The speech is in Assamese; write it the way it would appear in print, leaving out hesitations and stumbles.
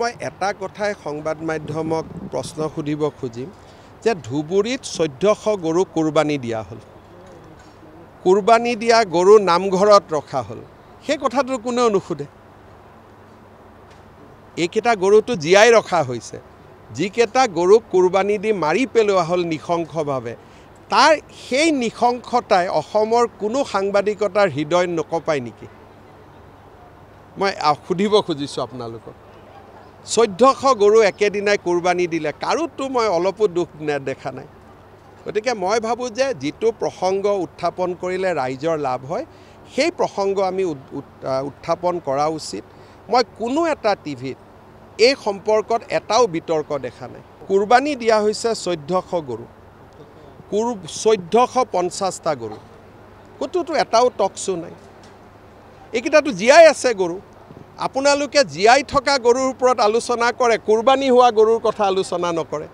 মই এটা কথাই সংবাদ মাধ্যমক প্ৰশ্ন সুধিব খুজিম যে ধুবুৰীত 1400 গৰু কুৰবানী দিয়া হ'ল। কুৰবানী দিয়া গৰু নামঘৰত ৰখা হ'ল। সেই কথাটো কোনেও নুসুধে। এইকেইটা গৰুটো জীয়াই ৰখা হৈছে। যিকেইটা গৰু কুৰবানী দি মাৰি পেলোৱা হ'ল নিশংসভাৱে, তাৰ সেই নিশংসতাই অসমৰ কোনো সাংবাদিকতাৰ হৃদয় নকঁপায় নেকি? মই সুধিব খুজিছোঁ আপোনালোকক। 1400 গৰু একেদিনাই কুৰবানী দিলে, কাৰোতো মই অলপো দুখ দেখা নাই। গতিকে মই ভাবোঁ যে যিটো প্ৰসংগ উত্থাপন কৰিলে ৰাইজৰ লাভ হয়, সেই প্ৰসংগ আমি উত্থাপন কৰা উচিত। মই কোনো এটা টিভিত এই সম্পৰ্কত এটাও বিতৰ্ক দেখা নাই। কুৰবানী দিয়া হৈছে 1400 গৰু, 1450টা গৰু, ক'তোতো এটাও টকছো নাই। এইকেইটাতো জীয়াই আছে গৰু। আপোনালোকে জীয়াই থকা গৰুৰ ওপৰত আলোচনা কৰে, কুৰবানী হোৱা গৰুৰ কথা আলোচনা নকৰে।